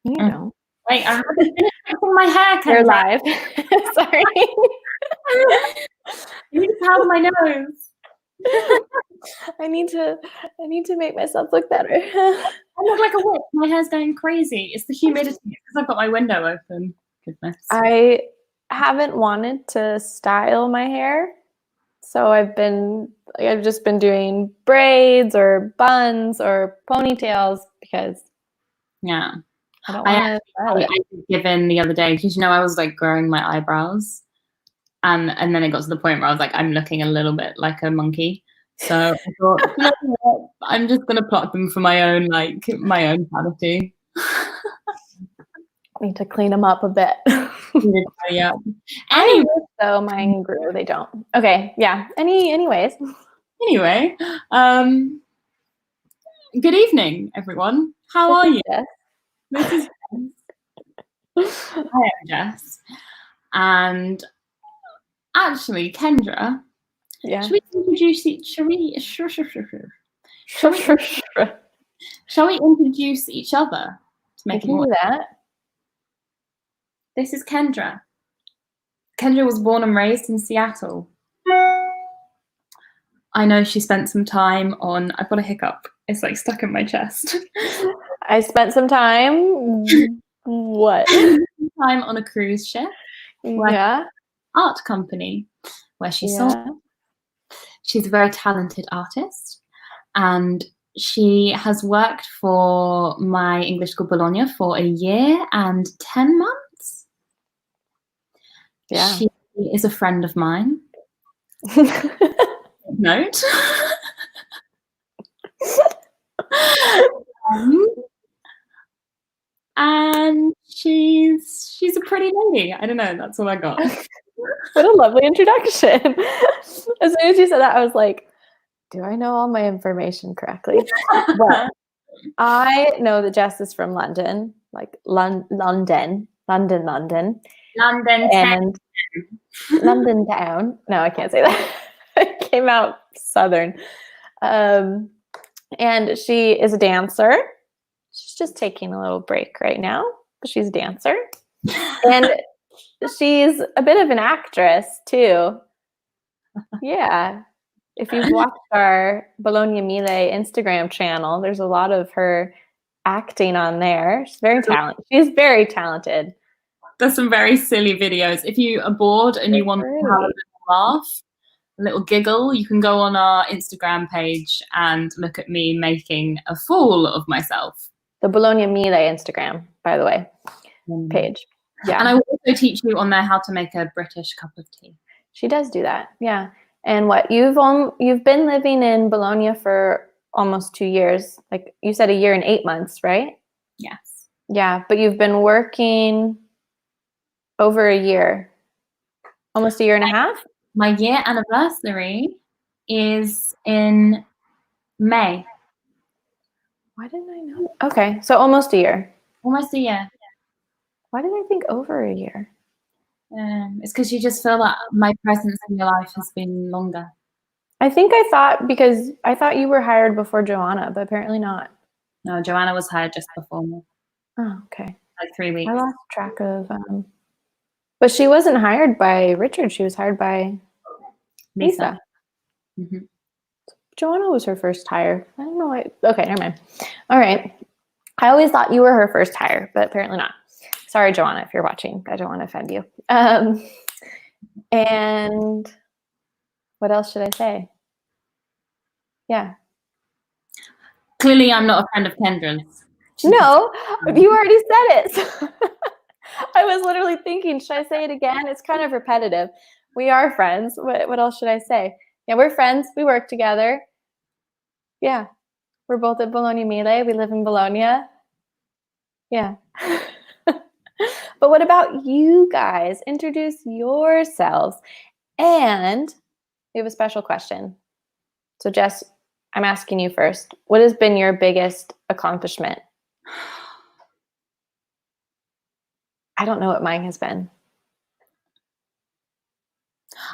You don't. Wait, I haven't finished fixing my hair, Kendra. You're live. Sorry. You need to powder my nose. I need to make myself look better. I look like a witch. My hair's going crazy. It's the humidity because I've got my window open. Goodness. I haven't wanted to style my hair, so I've just been doing braids or buns or ponytails because yeah. I don't want to style it. I was given the other day because I was like growing my eyebrows, and then it got to the point where I was like, I'm looking a little bit like a monkey. So I thought, you know what? I'm just gonna pluck them for my own sanity. Need to clean them up a bit. Yeah. Anyway, so mine grew. They don't. Okay. Yeah. Anyways. Anyway, good evening, everyone. How are you? Jess. This is Jess. I am Jess. And actually, Kendra, yeah. shall we introduce each other to make it more? Do that. This is Kendra. Kendra was born and raised in Seattle. I know she spent some time on. I've got a hiccup. It's like stuck in my chest. I spent some time. What? Time on a cruise ship. Yeah. Art company where she sold. She's a very talented artist, and she has worked for my English school Bologna for a year and 10 months. Yeah. She is a friend of mine. Note. And she's a pretty lady. I don't know. That's all I got. What a lovely introduction. As soon as you said that, I was like, do I know all my information correctly? Well, I know that Jess is from London, like London. And London town. No, I can't say that. It came out southern. And she is a dancer. She's just taking a little break right now, but she's a dancer. And she's a bit of an actress too. Yeah. If you've watched our Bologna Mille Instagram channel, there's a lot of her acting on there. She's very talented. She's very talented. There's some very silly videos. If you are bored and you want to have a little laugh, a little giggle, you can go on our Instagram page and look at me making a fool of myself. The Bologna Mille Instagram, by the way, page. Yeah. And I will also teach you on there how to make a British cup of tea. She does do that. Yeah. And what you've been living in Bologna for almost 2 years. Like you said, a year and 8 months, right? Yes. Yeah. But you've been working over a year, almost a year and a half. My year anniversary is in May. Why didn't I know? Okay. So almost a year. Almost a year. Why did I think over a year? It's because you just feel that my presence in your life has been longer. I think because I thought you were hired before Joanna, but apparently not. No, Joanna was hired just before me. Oh, okay. Like 3 weeks. I lost track of. But she wasn't hired by Richard. She was hired by Lisa. Mm-hmm. Joanna was her first hire. I don't know why. Okay, never mind. All right. I always thought you were her first hire, but apparently not. Sorry, Joanna, if you're watching. I don't want to offend you. And what else should I say? Yeah. Clearly, I'm not a friend of Kendra's. No, you already said it. I was literally thinking, should I say it again? It's kind of repetitive. We are friends. What else should I say? Yeah, we're friends. We work together. Yeah. We're both at Bologna Mille. We live in Bologna. Yeah. But what about you guys? Introduce yourselves. And we have a special question. So Jess, I'm asking you first. What has been your biggest accomplishment? I don't know what mine has been.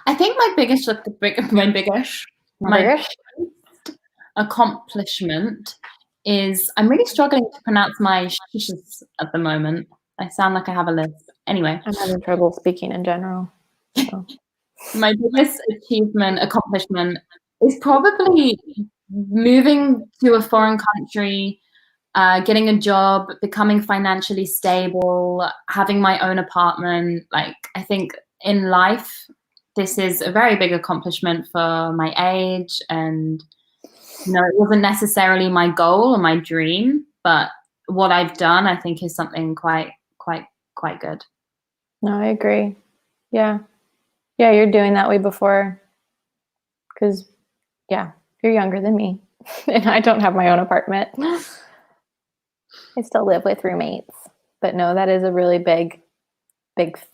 I think my biggest accomplishment is I'm really struggling to pronounce my shishas at the moment. I sound like I have a lisp. Anyway, I'm having trouble speaking in general. So. my biggest accomplishment is probably moving to a foreign country, getting a job, becoming financially stable, having my own apartment. Like, I think in life, this is a very big accomplishment for my age. And, you know, it wasn't necessarily my goal or my dream, but what I've done, I think, is something quite good. No, I agree. Yeah. Yeah, you're doing that way before. Because, yeah, you're younger than me. And I don't have my own apartment. I still live with roommates. But no, that is a really big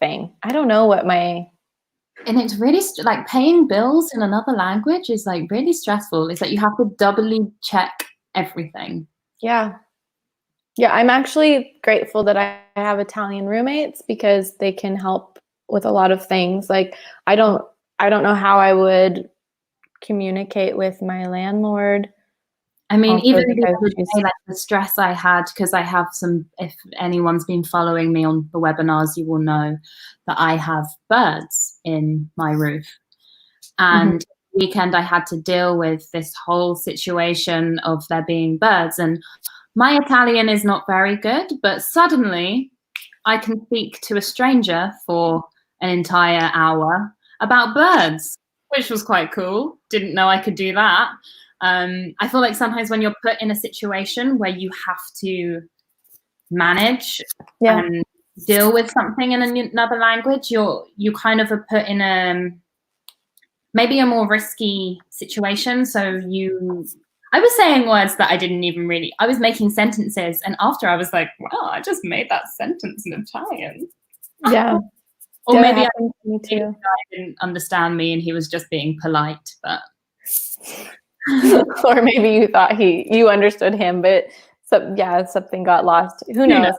thing. I don't know what my... And it's really like paying bills in another language is like really stressful. It's like you have to doubly check everything. Yeah. Yeah, I'm actually grateful that I have Italian roommates because they can help with a lot of things. Like I don't know how I would communicate with my landlord. I mean, Also even the because other day, like the stress I had, because I have some, if anyone's been following me on the webinars, you will know that I have birds in my roof. And weekend I had to deal with this whole situation of there being birds. And my Italian is not very good, but suddenly I can speak to a stranger for an entire hour about birds, which was quite cool. Didn't know I could do that. I feel like sometimes when you're put in a situation where you have to manage and deal with something in another language, you kind of are put in maybe a more risky situation. So I was saying words that I didn't even really, I was making sentences. And after I was like, wow, I just made that sentence in Italian. Yeah. Or maybe I too. didn't understand me and he was just being polite, but. Or maybe you thought you understood him, but something got lost. Who knows?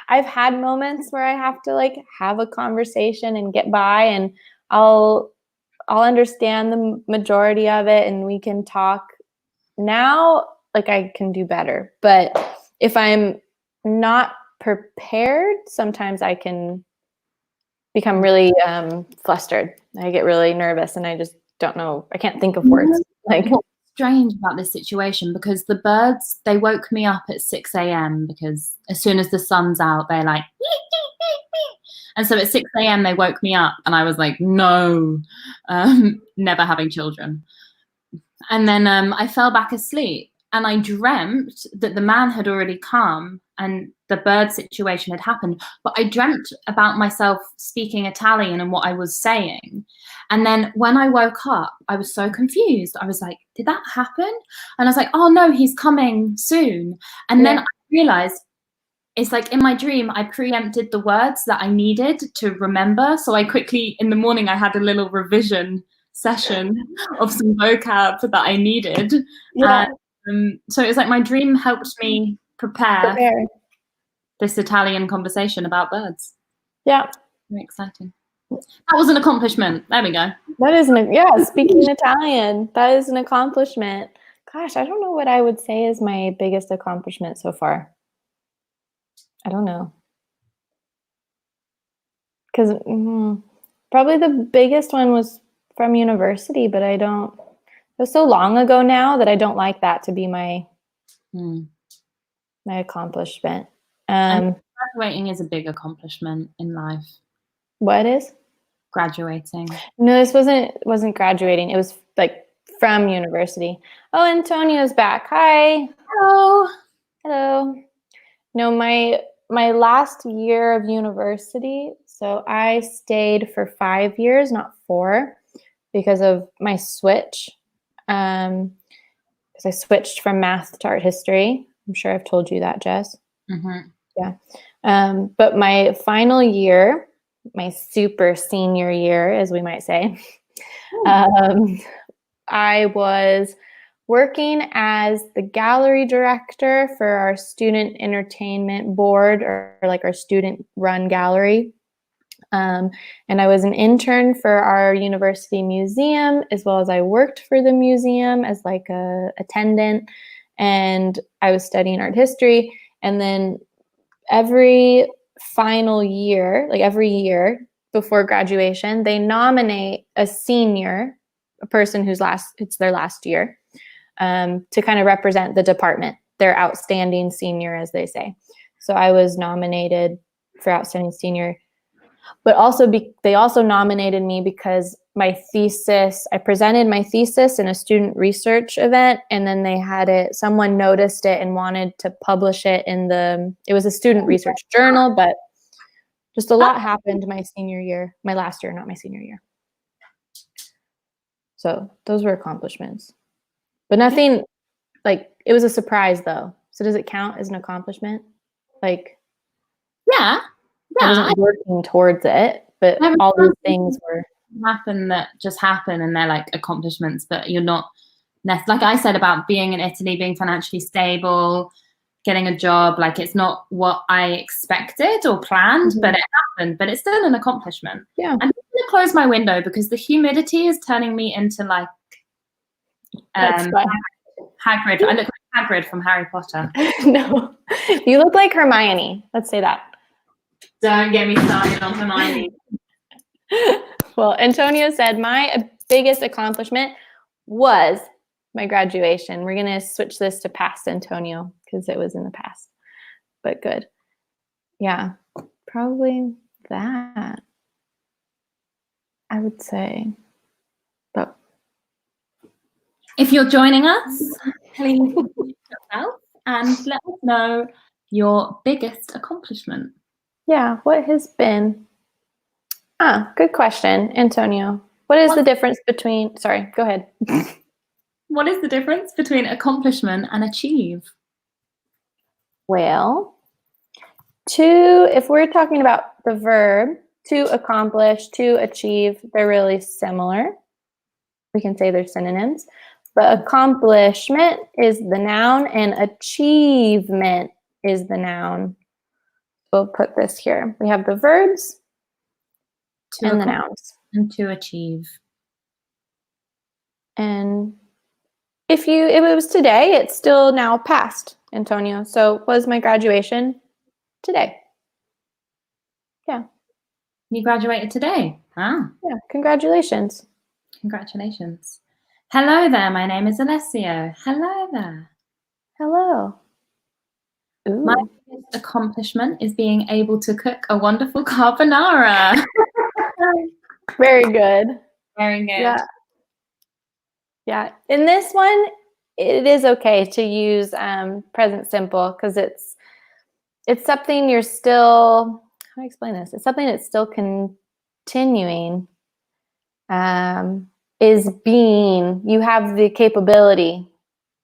I've had moments where I have to like have a conversation and get by, and I'll understand the majority of it and we can talk. Now, like I can do better. But if I'm not prepared, sometimes I can become really flustered. I get really nervous and I just don't know. I can't think of words. Like what's strange about this situation, because the birds, they woke me up at 6 a.m. because as soon as the sun's out, they're like, and so at 6 a.m. they woke me up and I was like, no, never having children. And then I fell back asleep and I dreamt that the man had already come and the bird situation had happened. But I dreamt about myself speaking Italian and what I was saying. And then when I woke up, I was so confused. I was like, did that happen? And I was like, oh no, he's coming soon. And then I realized it's like in my dream, I preempted the words that I needed to remember. So I quickly, in the morning, I had a little revision session of some vocab that I needed. Yeah. So it was like my dream helped me prepare this Italian conversation about birds. Yeah. Very exciting. That was an accomplishment. There we go. That is speaking Italian, that is an accomplishment. Gosh, I don't know what I would say is my biggest accomplishment so far. I don't know. Because probably the biggest one was from university, but it was so long ago now that I don't like that to be my accomplishment. Graduating is a big accomplishment in life. What is? Graduating. No, this wasn't graduating. It was like from university. Oh, Antonio's back. Hi. Hello. No, my last year of university, so I stayed for 5 years, not 4, because of my switch. Because I switched from math to art history. I'm sure I've told you that, Jess. Yeah. But my final year, my super senior year, as we might say, I was working as the gallery director for our student entertainment board, or like our student run gallery. And I was an intern for our university museum, as well as I worked for the museum as like a attendant, and I was studying art history. And then every final year, like every year before graduation, they nominate a senior, a person who's it's their last year, to kind of represent the department, their outstanding senior, as they say. So I was nominated for outstanding senior, but also they also nominated me because my thesis, I presented my thesis in a student research event, and then they had it, someone noticed it and wanted to publish it it was a student research journal, but just a lot happened my senior year, my last year, not my senior year. So those were accomplishments, but nothing, like, it was a surprise though. So does it count as an accomplishment? Like, yeah, I wasn't working towards it, but all these things were happen that just happen, and they're like accomplishments, but you're not, like I said about being in Italy, being financially stable, getting a job, like it's not what I expected or planned, but it happened, but it's still an accomplishment. Yeah. I'm going to close my window because the humidity is turning me into like Hagrid. I look like Hagrid from Harry Potter. No, you look like Hermione. Let's say that. Don't get me started on Hermione. Well, Antonio said my biggest accomplishment was my graduation. We're going to switch this to past, Antonio, because it was in the past, but good. Yeah, probably that, I would say. But if you're joining us, please introduce yourself and let us know your biggest accomplishment. Yeah, what has been? Good question, Antonio. What is the difference between, sorry, go ahead. What is the difference between accomplishment and achieve? Well, if we're talking about the verb, to accomplish, to achieve, they're really similar. We can say they're synonyms. But accomplishment is the noun and achievement is the noun. We'll put this here. We have the verbs and the nouns. And to achieve. And if it was today, it's still now past, Antonio. So was my graduation today? Yeah. You graduated today? Yeah, congratulations. Congratulations. Hello there, my name is Alessio. Hello there. Hello. Ooh. My biggest accomplishment is being able to cook a wonderful carbonara. Very good. Very good. Yeah. Yeah. In this one, it is okay to use present simple because it's something you're still, how do I explain this? It's something that's still continuing. Is being, you have the capability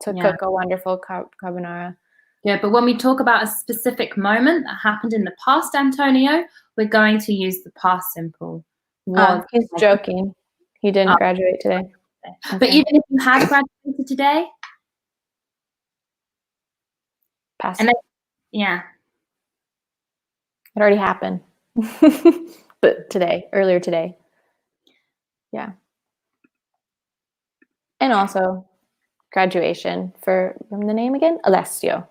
to cook a wonderful carbonara. Yeah, but when we talk about a specific moment that happened in the past, Antonio, we're going to use the past simple. He's joking. He didn't graduate today. Okay. But even if you had graduated today, past. And then, yeah, it already happened. But earlier today. Yeah. And also graduation from the name again, Alessio.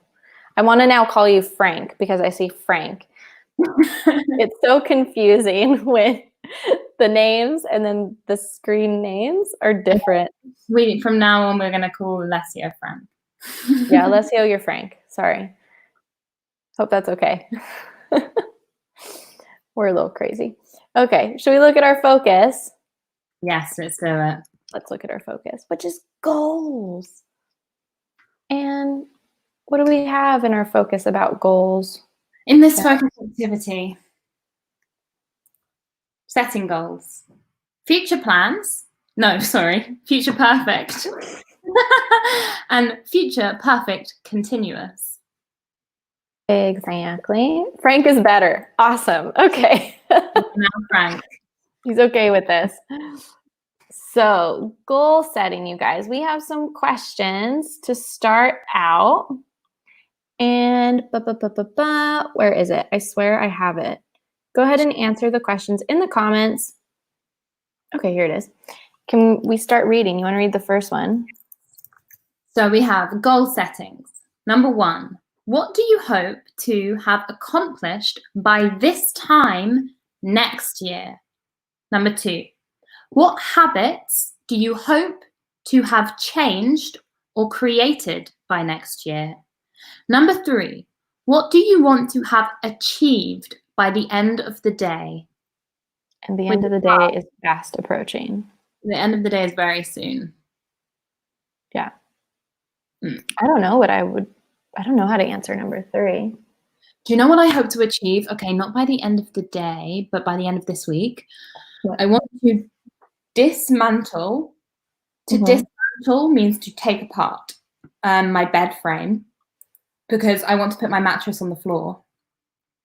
I want to now call you Frank because I see Frank. It's so confusing when the names and then the screen names are different. From now on, we're going to call Alessio Frank. Yeah, Alessio, you're Frank. Sorry. Hope that's okay. We're a little crazy. Okay, should we look at our focus? Yes, let's do it. Let's look at our focus, which is goals. And what do we have in our focus about goals? In this focus activity, setting goals, future plans. No, sorry, future perfect. And future perfect continuous. Exactly. Frank is better. Awesome. Okay. Now Frank. He's okay with this. So, goal setting, you guys. We have some questions to start out. And where is it? I swear I have it. Go ahead and answer the questions in the comments. Okay, here it is. Can we start reading? You want to read the first one? So we have goal settings. Number 1, what do you hope to have accomplished by this time next year? Number 2, what habits do you hope to have changed or created by next year? Number 3, what do you want to have achieved by the end of the day? And the end of the day is fast approaching. The end of the day is very soon. Yeah. I don't know how to answer number 3. Do you know what I hope to achieve? Okay, not by the end of the day, but by the end of this week. What? I want to dismantle. To dismantle means to take apart my bed frame, because I want to put my mattress on the floor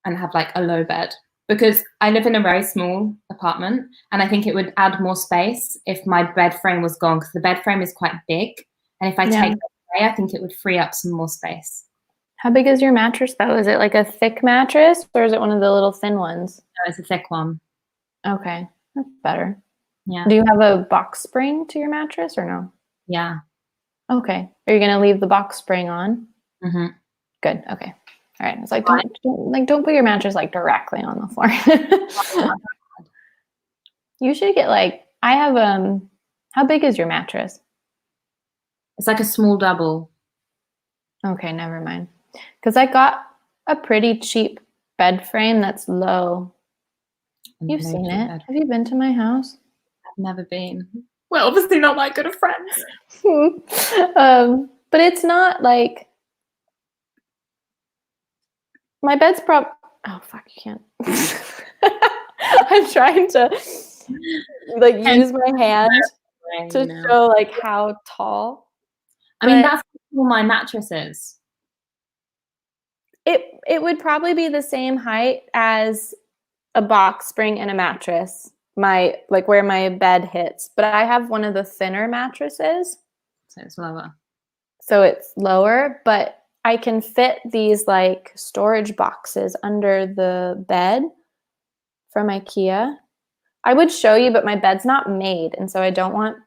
and have like a low bed, because I live in a very small apartment and I think it would add more space if my bed frame was gone, because the bed frame is quite big, and if I take it away, I think it would free up some more space. How big is your mattress though? Is it like a thick mattress or is it one of the little thin ones? No, it's a thick one. Okay, that's better. Yeah. Do you have a box spring to your mattress or no? Yeah. Okay. Are you gonna leave the box spring on? Mm-hmm. Good. Okay. All right. It's like don't put your mattress like directly on the floor. You should get like, I have how big is your mattress? It's like a small double. Okay, never mind. Because I got a pretty cheap bed frame that's low. You've seen it. Have you been to my house? I've never been. We're obviously not that good of friends. But it's not like my bed's oh fuck, you can't. I'm trying to like use my hand to show like how tall. I mean, that's how my mattress is. It would probably be the same height as a box spring and a mattress. Like where my bed hits, but I have one of the thinner mattresses. So it's lower. So it's lower, but I can fit these like storage boxes under the bed from IKEA. I would show you, but my bed's not made, and so I don't want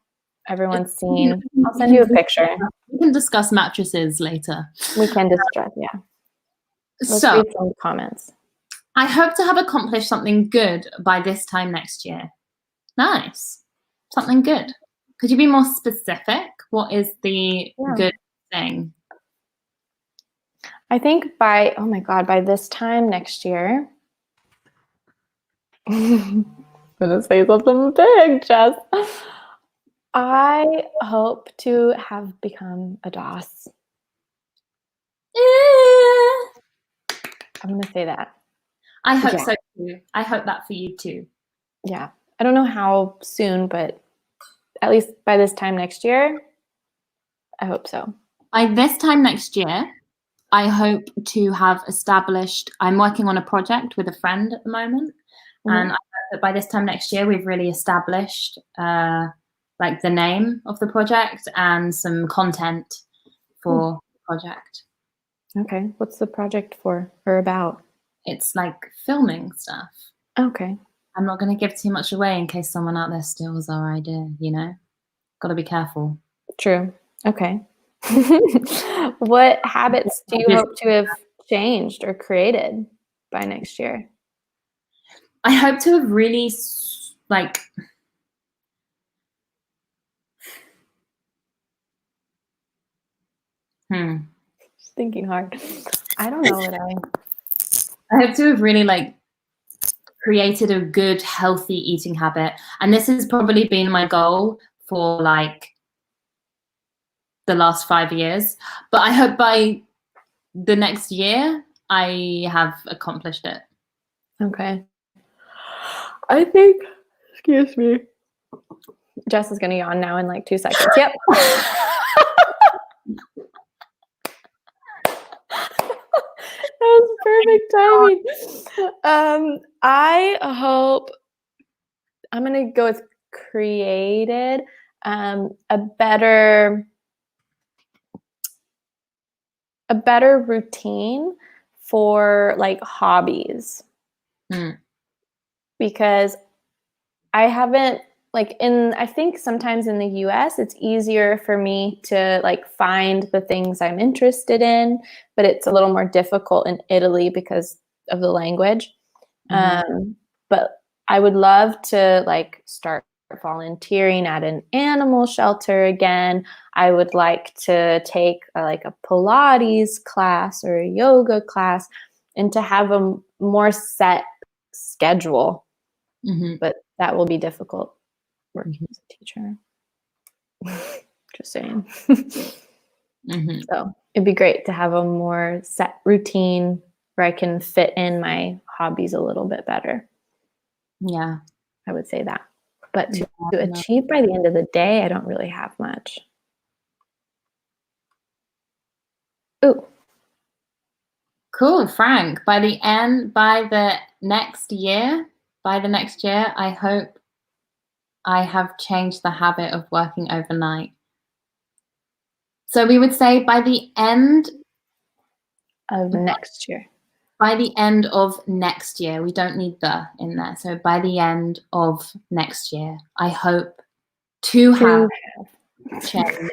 everyone seeing. I'll send you a picture. We can discuss mattresses later. We can discuss, yeah. Let's read some comments. I hope to have accomplished something good by this time next year. Nice. Something good. Could you be more specific? What is the good thing? I think by this time next year, I'm gonna say something big, Jess. I hope to have become a DOS. I'm gonna say that. I hope so too. I hope that for you too. Yeah. I don't know how soon, but at least by this time next year, I hope so. By this time next year, I hope to have established, I'm working on a project with a friend at the moment. And I hope that by this time next year, we've really established like the name of the project and some content for the project. Okay. What's the project for or about? It's like filming stuff. Okay. I'm not going to give too much away in case someone out there steals our idea, you know? Got to be careful. True. Okay. What habits do you hope to have changed or created by next year? I hope to have really like Just thinking hard. I don't know what I hope to have really like created a good, healthy eating habit. And this has probably been my goal for like the last 5 years. But I hope by the next year, I have accomplished it. Okay. I think, excuse me. Jess is going to yawn now in like 2 seconds. Yep. That was perfect timing. I hope I'm going to go with created a better routine for like hobbies. because I haven't, like, I think sometimes in the US, it's easier for me to like find the things I'm interested in, but it's a little more difficult in Italy because of the language. But I would love to like start volunteering at an animal shelter again. I would like to take like a Pilates class or a yoga class and to have a more set schedule. But that will be difficult working as a teacher. Just saying. So it'd be great to have a more set routine where I can fit in my hobbies a little bit better. Yeah. I would say that. But to achieve by the end of the day, I don't really have much. Ooh. Cool, Frank. By the next year, I hope I have changed the habit of working overnight. So we would say by the end of next year. By the end of next year, we don't need the in there. So by the end of next year, I hope to have changed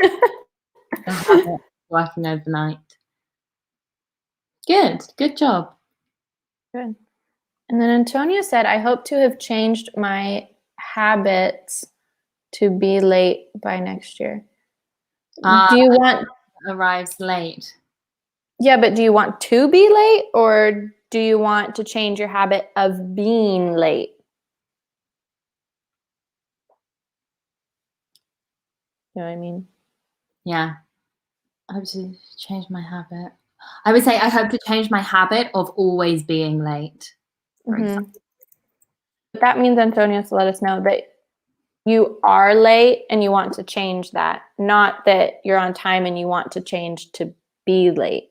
the habit of working overnight. Good job. Good. And then Antonio said, I hope to have changed my habits to be late by next year. Do you want arrives late? Yeah, but do you want to be late or do you want to change your habit of being late? You know what I mean? Yeah. I hope to change my habit. I would say I hope to change my habit of always being late, for example. That means, Antonio, to let us know that you are late and you want to change that, not that you're on time and you want to change to be late.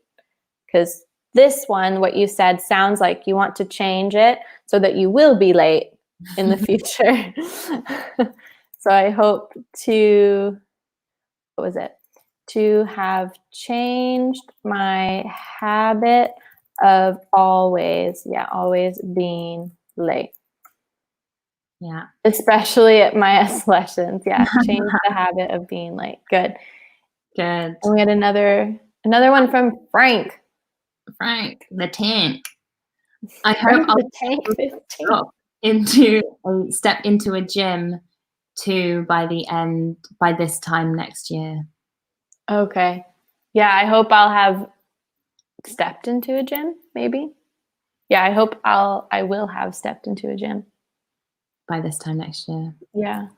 Because this one, what you said, sounds like you want to change it so that you will be late in the future. So I hope to have changed my habit of always being late. Yeah. Especially at Myes lessons. Yeah. Change the habit of being late. Good. Good. And we had another one from Frank. Frank, the tank. I hope I'll step into a gym too by this time next year. Okay. Yeah, I hope I'll have stepped into a gym, maybe. Yeah, I hope I will have stepped into a gym by this time next year. Yeah.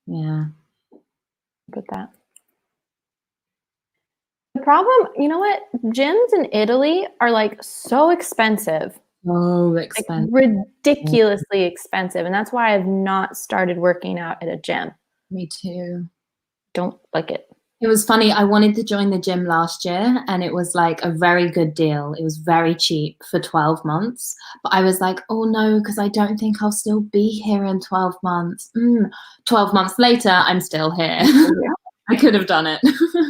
Yeah. Put that. The problem, you know what? Gyms in Italy are like so expensive. So expensive. Like ridiculously expensive. And that's why I've not started working out at a gym. Me too. Don't like it. It was funny. I wanted to join the gym last year and it was like a very good deal. It was very cheap for 12 months. But I was like, oh no, because I don't think I'll still be here in 12 months. 12 months later, I'm still here. Yeah. I could have done it.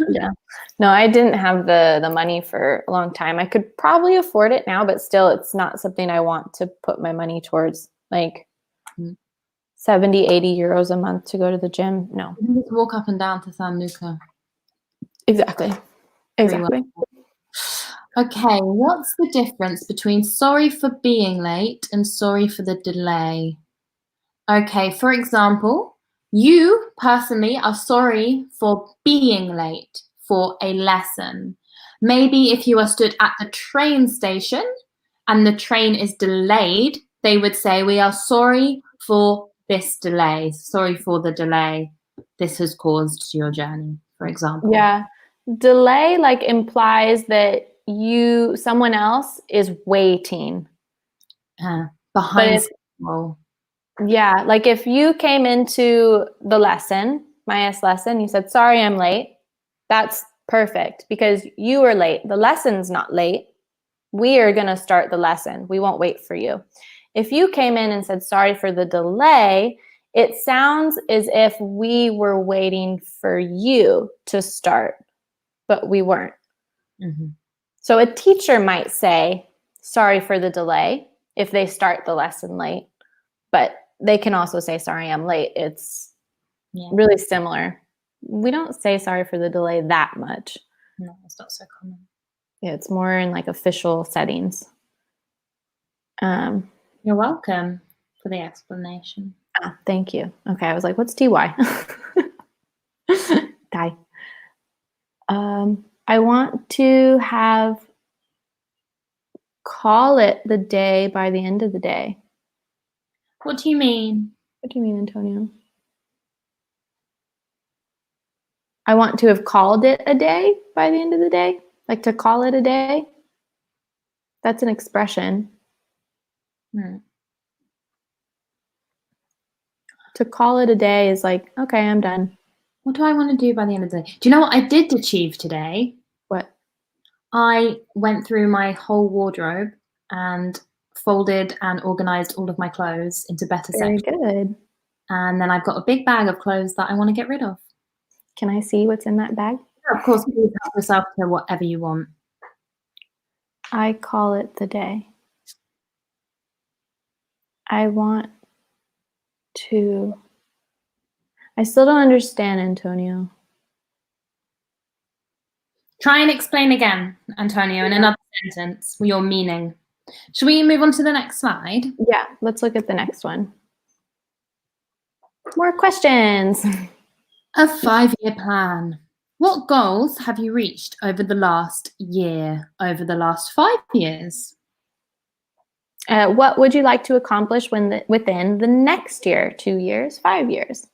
Yeah. No, I didn't have the money for a long time. I could probably afford it now, but still it's not something I want to put my money towards. Like 70, 80 euros a month to go to the gym. No. You can just walk up and down to San Luca. Exactly. Exactly. Okay, what's the difference between sorry for being late and sorry for the delay? Okay, for example, you personally are sorry for being late for a lesson. Maybe if you are stood at the train station and the train is delayed, they would say, we are sorry for this delay. Sorry for the delay this has caused your journey, for example. Yeah. Delay like implies that someone else is waiting. Behind. Yeah, like if you came into the lesson, Myes lesson, you said, sorry, I'm late. That's perfect because you were late. The lesson's not late. We are going to start the lesson. We won't wait for you. If you came in and said, sorry for the delay, it sounds as if we were waiting for you to start, but we weren't. Mm-hmm. So a teacher might say, sorry for the delay if they start the lesson late, but they can also say, sorry, I'm late. It's really similar. We don't say sorry for the delay that much. No, it's not so common. Yeah, it's more in like official settings. You're welcome for the explanation. Thank you. Okay, I was like, what's TY? Die. I want to call it the day by the end of the day. What do you mean? What do you mean, Antonio? I want to have called it a day by the end of the day. Like to call it a day. That's an expression. To call it a day is like, okay, I'm done. What do I want to do by the end of the day? Do you know what I did achieve today? What? I went through my whole wardrobe and folded and organized all of my clothes into better sections. Very good. And then I've got a big bag of clothes that I want to get rid of. Can I see what's in that bag? Yeah, of course, please help yourself to whatever you want. I call it the day. I still don't understand, Antonio. Try and explain again, Antonio, in another sentence, your meaning. Should we move on to the next slide? Yeah, let's look at the next one. More questions. A 5-year plan. What goals have you reached over the last year, over the last 5 years? What would you like to accomplish within the next year, 2 years, 5 years?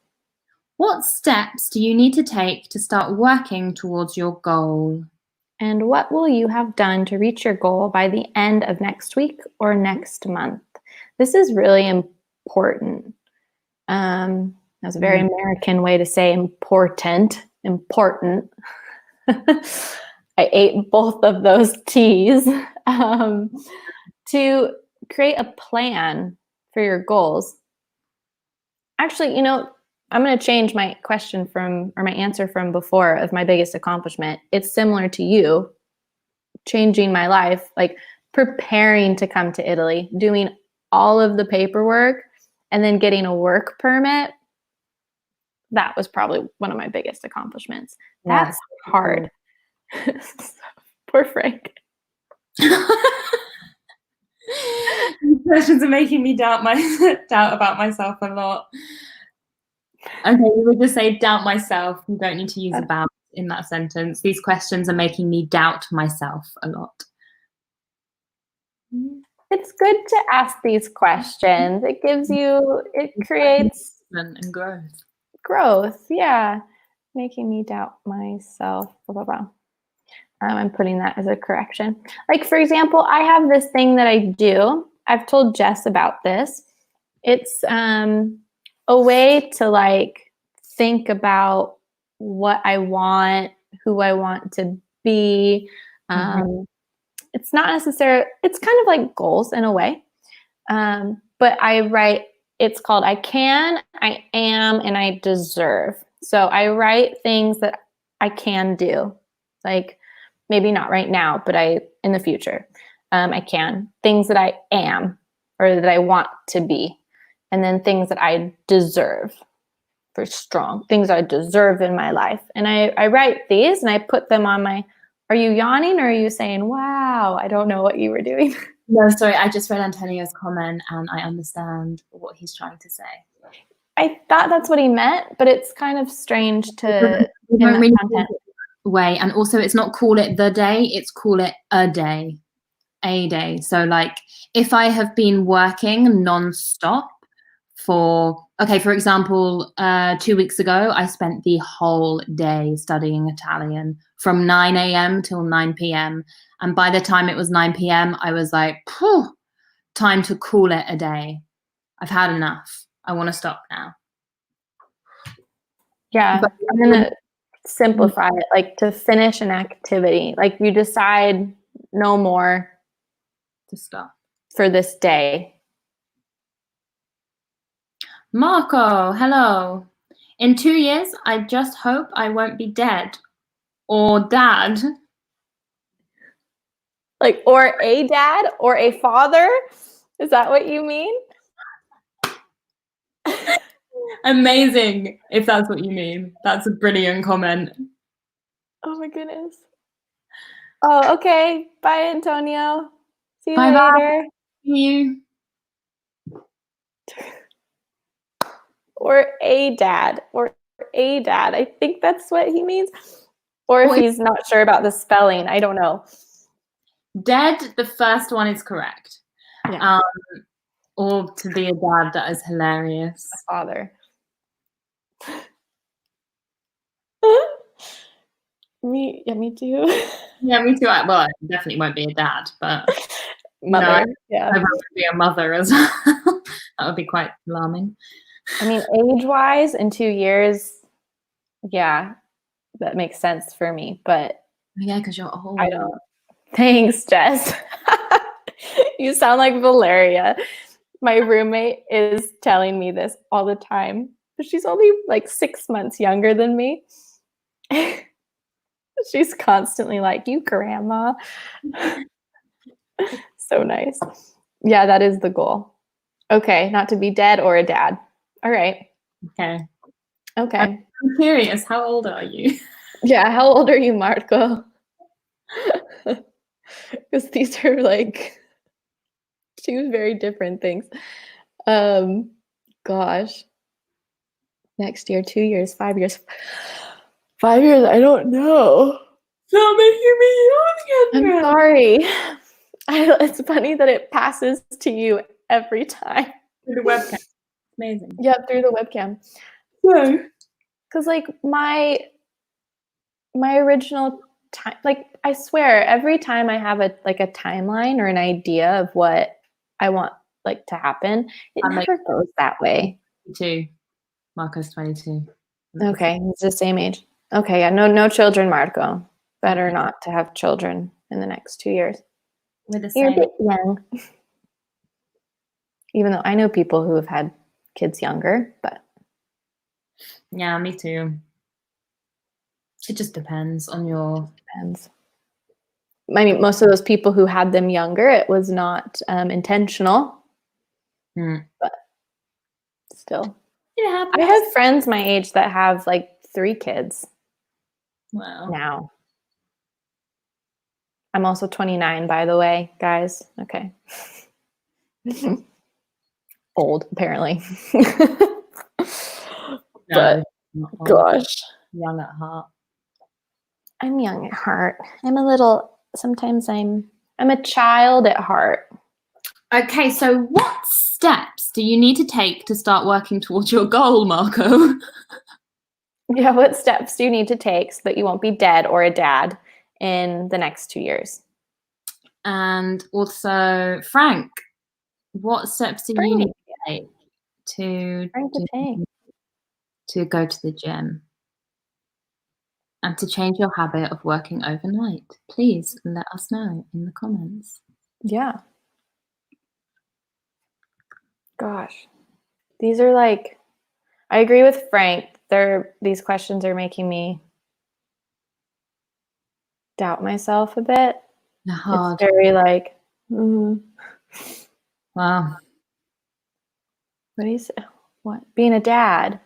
What steps do you need to take to start working towards your goal? And what will you have done to reach your goal by the end of next week or next month? This is really important. That's a very American way to say important. Important. I ate both of those T's. To create a plan for your goals. Actually, I'm going to change my my answer from before of my biggest accomplishment. It's similar to you, changing my life, like preparing to come to Italy, doing all of the paperwork, and then getting a work permit. That was probably one of my biggest accomplishments. That's hard. Poor Frank. These questions are making me doubt about myself a lot. Okay, we would just say doubt myself. You don't need to use about in that sentence. These questions are making me doubt myself a lot. It's good to ask these questions. It creates and growth. Yeah. Making me doubt myself. Blah, blah, blah. I'm putting that as a correction. Like, for example, I have this thing that I do. I've told Jess about this. It's a way to like think about what I want, who I want to be. It's not necessarily, it's kind of like goals in a way. But I write, it's called I can, I am, and I deserve. So I write things that I can do. Like, maybe not right now, but in the future, I can. Things that I am or that I want to be. And then things that I deserve, for strong, things I deserve in my life. And I write these and I put them on are you yawning or are you saying, wow, I don't know what you were doing? No, sorry, I just read Antonio's comment and I understand what he's trying to say. I thought that's what he meant, but it's kind of strange to in that content. Way, and also it's not call it the day, it's call it a day. So like if I have been working non-stop for example, 2 weeks ago I spent the whole day studying Italian from 9 a.m. till 9 p.m. and by the time it was 9 p.m. I was like, time to call it a day. I've had enough. I want to stop now. Yeah, I'm gonna simplify it, like to finish an activity. Like you decide no more to stop for this day. Marco, hello. In 2 years, I just hope I won't be dead or dad. Like, or a dad or a father? Is that what you mean? Amazing, if that's what you mean. That's a brilliant comment. Oh my goodness. Oh, okay. Bye, Antonio. See you Bye bye. later. See you. Or a dad. Or a dad. I think that's what he means. Or if he's not sure about the spelling, I don't know. Dead, the first one is correct. Yeah. Or to be a dad, that is hilarious. Father. Me too. Yeah, me too. Well, I definitely won't be a dad, but Mother. Yeah. I won't be a mother as well. That would be quite alarming. I mean, age-wise, in 2 years, yeah, that makes sense for me. But Yeah, because you're old. I don't. Thanks, Jess. You sound like Valeria. My roommate is telling me this all the time. She's only like 6 months younger than me. She's constantly like, "You grandma." So nice. Yeah, that is the goal. Okay, not to be dead or a dad. All right. Okay. Okay. I'm curious, how old are you? Yeah, how old are you, Marco? Because these are like two very different things. Gosh. Next year, 2 years, 5 years. 5 years, I don't know. Stop making me yawn again. I'm sorry. It's funny that it passes to you every time. Through the webcam. Amazing. Yeah, through the webcam. So, Because like my original time, like I swear, every time I have a timeline or an idea of what I want like to happen, it I'm never goes that way. 22. Marco's 22. Okay, he's the same age. Okay, yeah, no children, Marco. Better not to have children in the next 2 years. We're the You're a same. bit young. Even though I know people who have had kids younger, but Yeah, me too. It just depends on your. depends. I mean, most of those people who had them younger, it was not intentional, but still. Yeah. I have friends my age that have like 3 kids Wow. now. I'm also 29, by the way, guys. Okay. Old, apparently. But gosh. Young at heart. I'm young at heart. Sometimes I'm a child at heart. Okay, so what steps do you need to take to start working towards your goal, Marco? Yeah, what steps do you need to take so that you won't be dead or a dad in the next 2 years? And also, Frank, what steps do you need to take to go to the gym and to change your habit of working overnight? Please let us know in the comments. Yeah. Gosh. These are like, I agree with Frank. These questions are making me doubt myself a bit. They're hard. It's very like, Wow. What do you say? What? Being a dad.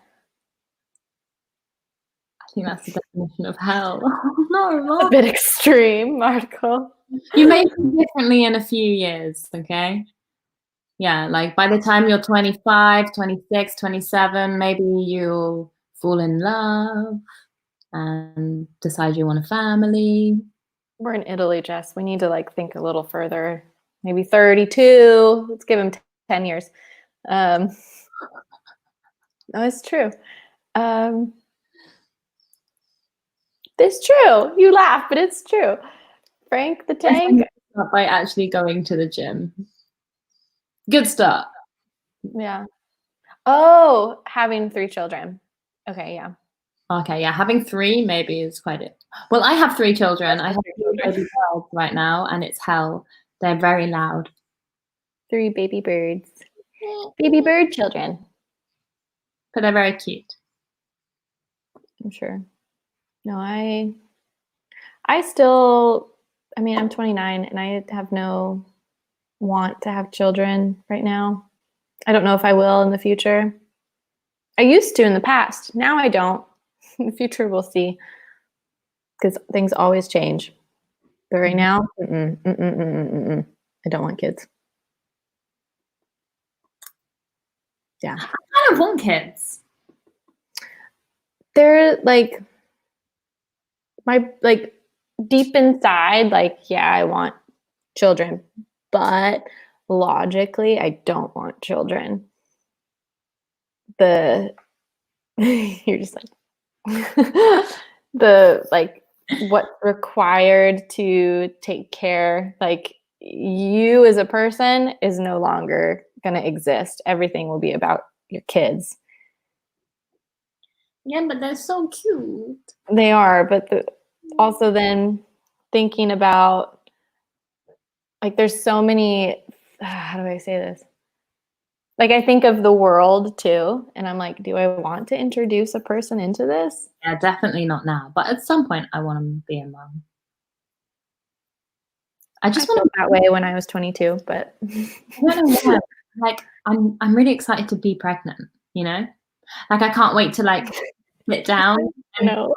I think that's the definition of hell. No, It's a bit extreme, Marco. You may think differently in a few years, okay? Yeah, like by the time you're 25, 26, 27, maybe you'll fall in love and decide you want a family. We're in Italy, Jess. We need to like think a little further. Maybe 32. Let's give him 10 years. No, it's true. It's true. You laugh, but it's true. Frank the Tank. By actually going to the gym. Good start. Yeah. Oh, having 3 children. Okay, yeah. Okay, yeah, having 3 maybe is quite it. Well, I have 3 children. I have 3 baby girls right now, and it's hell. They're very loud. 3 baby birds. Baby bird children. But they're very cute. I'm sure. No, I still I mean, I'm 29 and I have no want to have children right now. I don't know if I will in the future. I used to in the past. Now I don't. In the future, we'll see. Because things always change. But right now, I don't want kids. Yeah. I kind of want kids. They're like, deep inside, like, yeah, I want children. But logically, I don't want children. You're just like, what's required to take care, like, you as a person is no longer going to exist. Everything will be about your kids. Yeah, but they're so cute. They are, but also then thinking about, like, there's so many, how do I say this? Like, I think of the world too, and I'm like, do I want to introduce a person into this? Yeah, definitely not now. But at some point, I want to be a mom. I I just felt want that way when I was 22, but I don't know why. Like, I'm really excited to be pregnant, you know? Like, I can't wait to, like, sit down and no.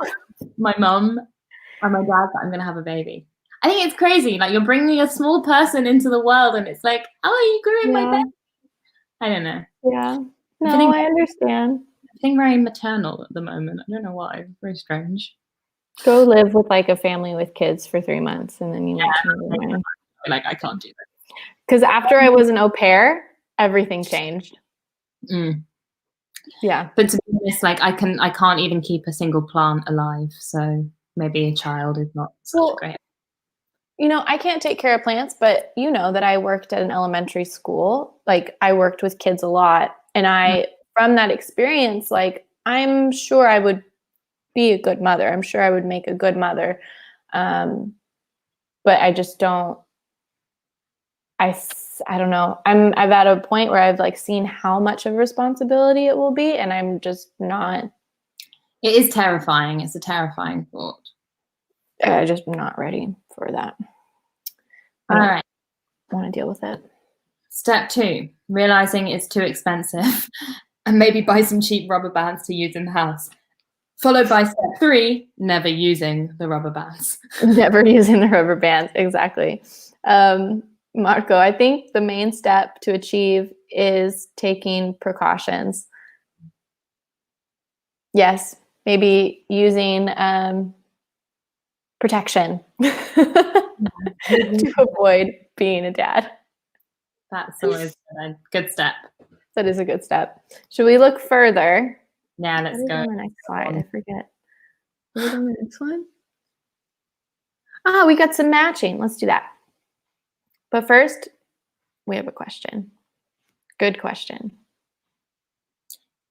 my mum or my dad that I'm gonna have a baby. I think it's crazy. Like, you're bringing a small person into the world, and it's like, oh, you grew in my Yeah. baby. I don't know. Yeah. I'm No, I understand. feeling very maternal at the moment. I don't know why. Very strange. Go live with like a family with kids for 3 months and then you might change your mind. Like, I can't do that. Because after I was an au pair, everything changed. Mm. Yeah. But to be honest, like, I can't even keep a single plant alive. So maybe a child is not such a great. You know, I can't take care of plants, but you know that I worked at an elementary school. Like, I worked with kids a lot. And from that experience, like, I'm sure I would be a good mother. I'm sure I would make a good mother. But I just don't, I don't know. I've at a point where I've like seen how much of a responsibility it will be. And I'm just not. It is terrifying. It's a terrifying thought. Just not ready for that. All right. Want to deal with it. Step 2, realizing it's too expensive and maybe buy some cheap rubber bands to use in the house. Followed by step 3, never using the rubber bands. Never using the rubber bands. Exactly. Marco, I think the main step to achieve is taking precautions. Yes, maybe using protection to avoid being a dad. That's always a good step. That is a good step. Should we look further? Yeah, let's go. On the next slide. I forget. What is on the next one? We got some matching. Let's do that. But first, we have a question. Good question.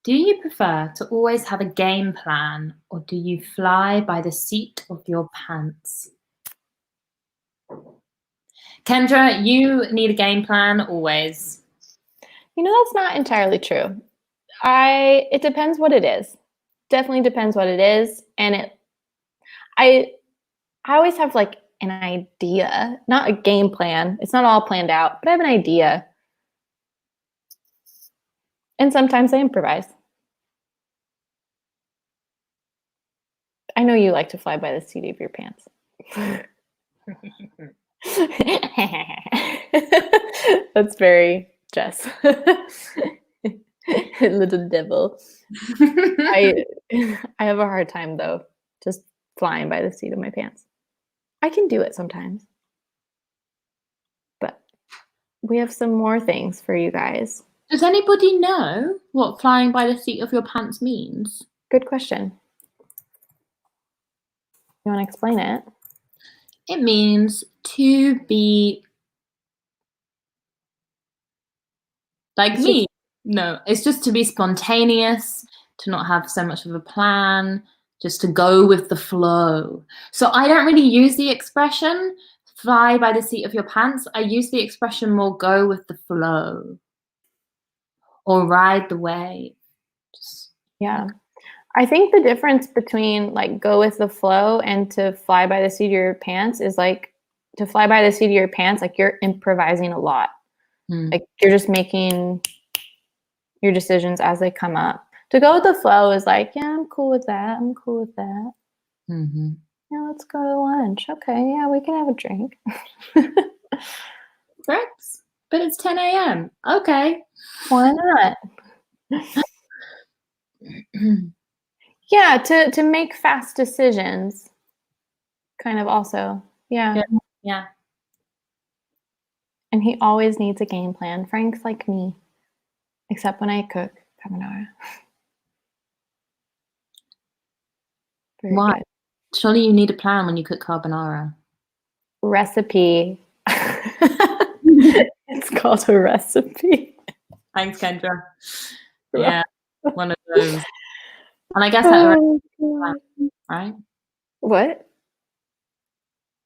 Do you prefer to always have a game plan, or do you fly by the seat of your pants? Kendra, you need a game plan always. You know, that's not entirely true. It depends what it is. Definitely depends what it is. And I always have like an idea, not a game plan. It's not all planned out, but I have an idea. And sometimes I improvise. I know you like to fly by the seat of your pants. That's very Jess. Little devil. I have a hard time though, just flying by the seat of my pants. I can do it sometimes. But we have some more things for you guys. Does anybody know what flying by the seat of your pants means? Good question. You want to explain it? It means to be like me. No, it's just to be spontaneous, to not have so much of a plan, just to go with the flow. So I don't really use the expression fly by the seat of your pants. I use the expression more go with the flow or ride the wave. Yeah. I think the difference between like go with the flow and to fly by the seat of your pants is like to fly by the seat of your pants, like you're improvising a lot. Like you're just making your decisions as they come up. To go with the flow is like, yeah, I'm cool with that. I'm cool with that. Yeah, let's go to lunch. Okay, yeah, we can have a drink. Rex, but it's 10 a.m. Okay. Why not? Yeah, to make fast decisions. Kind of also. Yeah. Yeah. And he always needs a game plan. Frank's like me. Except when I cook carbonara. Very Why? good. Surely you need a plan when you cook carbonara. Recipe. It's called a recipe. Thanks, Kendra. Yeah, one of those. And I guess that right? What?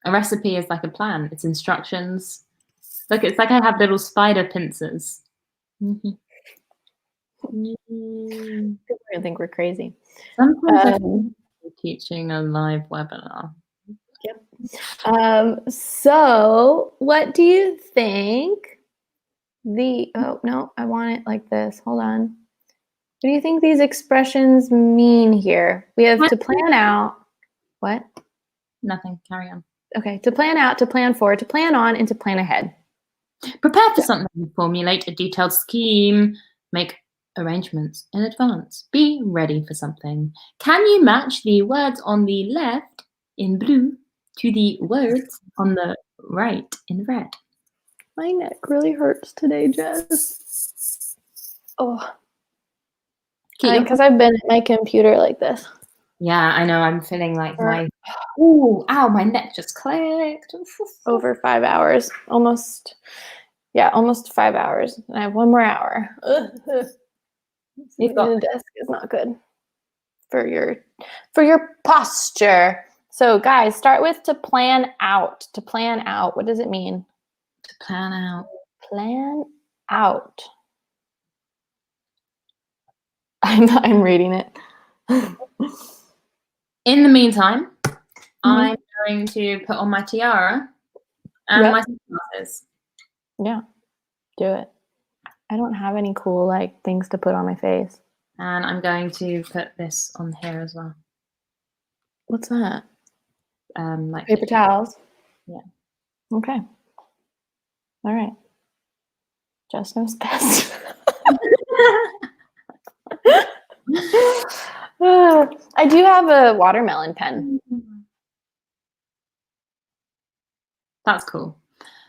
A recipe is like a plan. It's instructions. Look, it's like I have little spider pincers. I think we're crazy. Sometimes I feel like teaching a live webinar. Yep. So what do you think oh no, I want it like this. Hold on. What do you think these expressions mean here? We have to plan out. What? Nothing. Carry on. Okay. To plan out, to plan for, to plan on, and to plan ahead. Prepare for something. Formulate a detailed scheme. Make arrangements in advance. Be ready for something. Can you match the words on the left in blue to the words on the right in red? My neck really hurts today, Jess. Oh. Because I've been at my computer like this. Yeah, I know. I'm feeling like my my neck just clicked. Over 5 hours. Almost 5 hours. And I have 1 more hour. Sitting at a desk is not good for your posture. So guys, start with to plan out. To plan out. What does it mean? To plan out. Plan out. I'm reading it. In the meantime, I'm going to put on my tiara and my sunglasses. Yeah, do it. I don't have any cool things to put on my face. And I'm going to put this on here as well. What's that? Like paper towels. Yeah. Okay. All right. Jess knows best. I do have a watermelon pen. That's cool.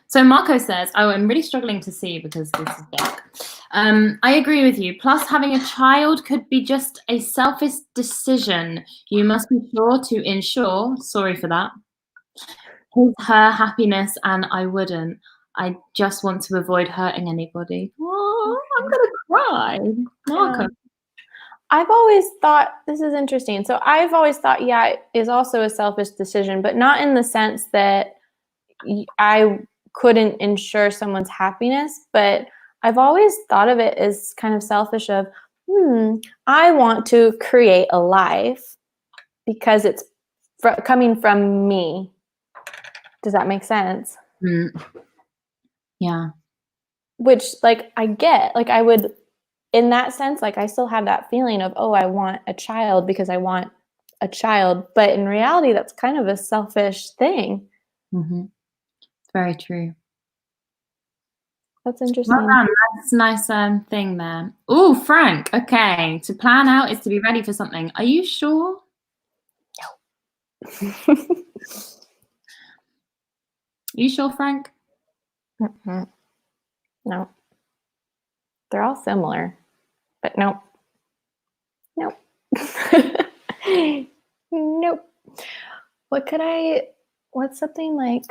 So Marco says, I'm really struggling to see because this is dark. I agree with you. Plus, having a child could be just a selfish decision. You must be sure to ensure, sorry for that, her happiness, and I wouldn't. I just want to avoid hurting anybody. Oh, I'm going to cry. Marco. Yeah. I've always thought, this is interesting. So I've always thought, it is also a selfish decision, but not in the sense that I couldn't ensure someone's happiness, but I've always thought of it as kind of selfish of, I want to create a life because it's coming from me. Does that make sense? Yeah. Which I get, I would, in that sense, I still have that feeling of, I want a child because I want a child. But in reality, that's kind of a selfish thing. It's very true. That's interesting. That's a nice thing there. Oh, Frank. Okay. To plan out is to be ready for something. Are you sure? No. Are you sure, Frank? No. They're all similar, but nope. Nope. Nope. What's something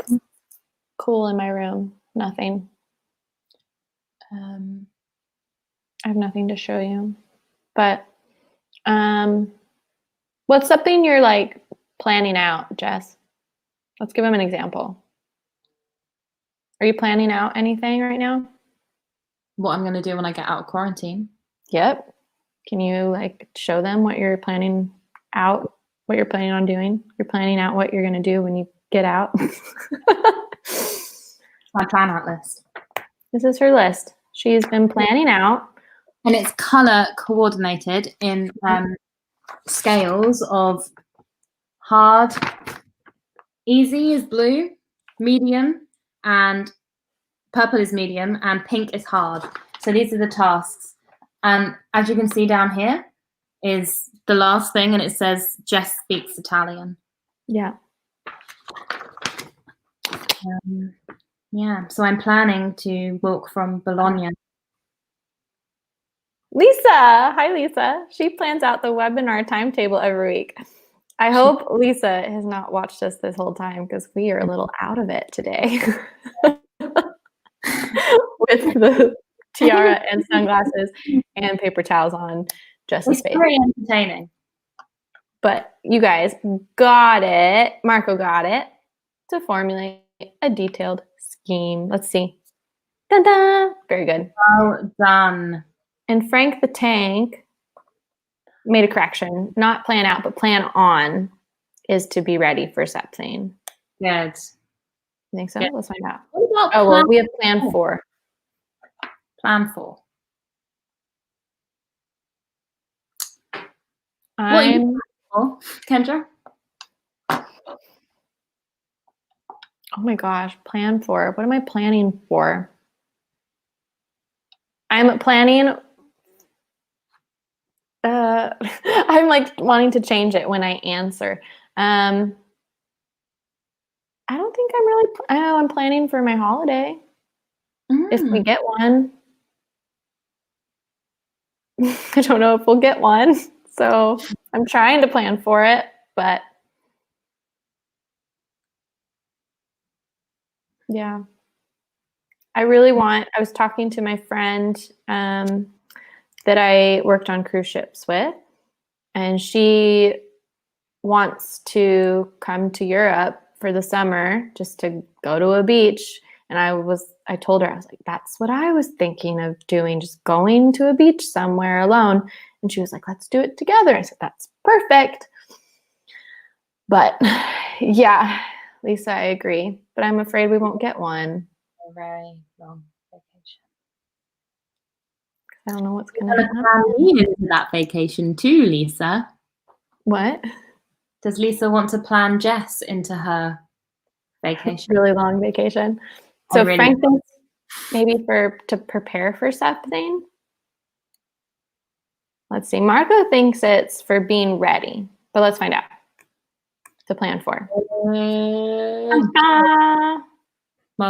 cool in my room? Nothing. I have nothing to show you. But what's something you're planning out, Jess? Let's give him an example. Are you planning out anything right now? What I'm going to do when I get out of quarantine. Yep. Can you show them what you're planning out, what you're planning on doing? You're planning out what you're going to do when you get out. my plan out list. This is her list. She's been planning out. And it's color coordinated in scales of hard, easy is blue, medium, and purple is medium, and pink is hard. So these are the tasks. And as you can see down here is the last thing, and it says Jess speaks Italian. Yeah. Yeah, so I'm planning to walk from Bologna. Lisa, hi Lisa. She plans out the webinar timetable every week. I hope Lisa has not watched us this whole time because we are a little out of it today with the tiara and sunglasses and paper towels on Jess's face. It's very entertaining. But you guys got it. Marco got it to formulate a detailed scheme. Let's see. Dun dun. Very good. Well done. And Frank the Tank made a correction. Not plan out, but plan on is to be ready for something. Good. You think so? Good. Let's find out. What about Oh, well, we have plan 4. Plan 4. Kendra? Oh my gosh, plan 4. What am I planning for? I'm planning. I'm like wanting to change it when I answer. I don't think I'm really. I'm planning for my holiday. If we get one. I don't know if we'll get one. So I'm trying to plan for it, but yeah. I really want, I was talking to my friend that I worked on cruise ships with, and she wants to come to Europe for the summer just to go to a beach. And I told her, I was like, that's what I was thinking of doing, just going to a beach somewhere alone. And she was like, let's do it together. I said, that's perfect. But yeah, Lisa, I agree. But I'm afraid we won't get one. A very long vacation. I don't know what's going to happen. Into that vacation too, Lisa. What? Does Lisa want to plan Jess into her vacation? Really long vacation. So Frank thinks maybe to prepare for something. Let's see. Marco thinks it's for being ready, but let's find out. To plan for. Well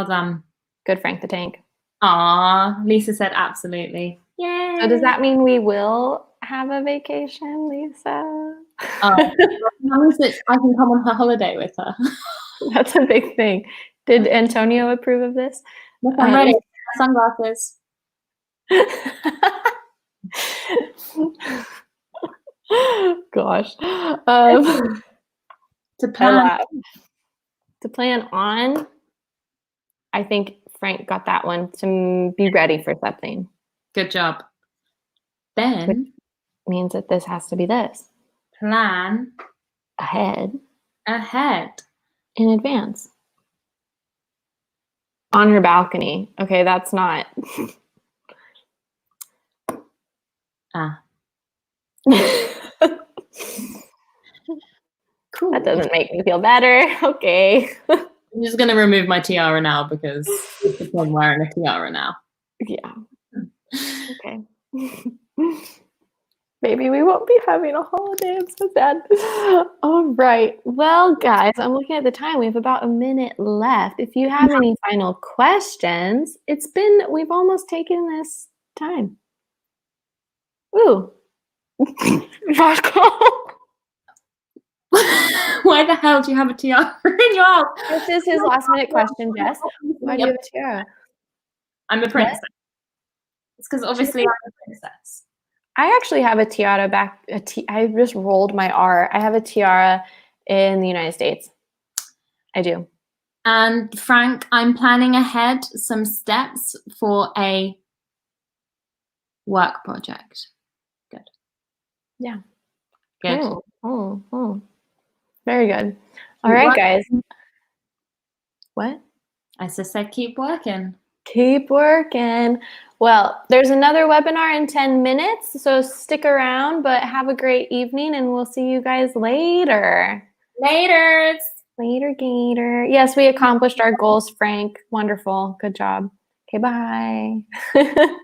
done. Good, Frank the Tank. Aw, Lisa said absolutely. Yay. So does that mean we will have a vacation, Lisa? That means that I can come on her holiday with her. That's a big thing. Did Antonio approve of this? Yes, I'm ready. Sunglasses. Gosh. To plan on, I think Frank got that one, to be ready for something. Good job. Then which means that this has to be this. Plan ahead in advance. On her balcony. Okay, that's not. Cool. That doesn't make me feel better. Okay. I'm just going to remove my tiara now because I'm wearing a tiara now. Yeah. Okay. Maybe we won't be having a holiday. I'm so sad. All right. Well, guys, I'm looking at the time. We have about a minute left. If you have any final questions, we've almost taken this time. Ooh. Marco. Why the hell do you have a tiara in your house? This is his last minute question, Jess. Why do you have a tiara? I'm a princess. What? It's because obviously I'm a princess. I actually have a tiara I just rolled my R. I have a tiara in the United States. I do. And Frank, I'm planning ahead some steps for a work project. Good. Yeah. Good. Very good. All right, guys. What? I just said keep working. Keep working. Well, there's another webinar in 10 minutes, so stick around, but have a great evening and we'll see you guys later. Later. Later, Gator. Yes, we accomplished our goals, Frank. Wonderful. Good job. Okay, bye.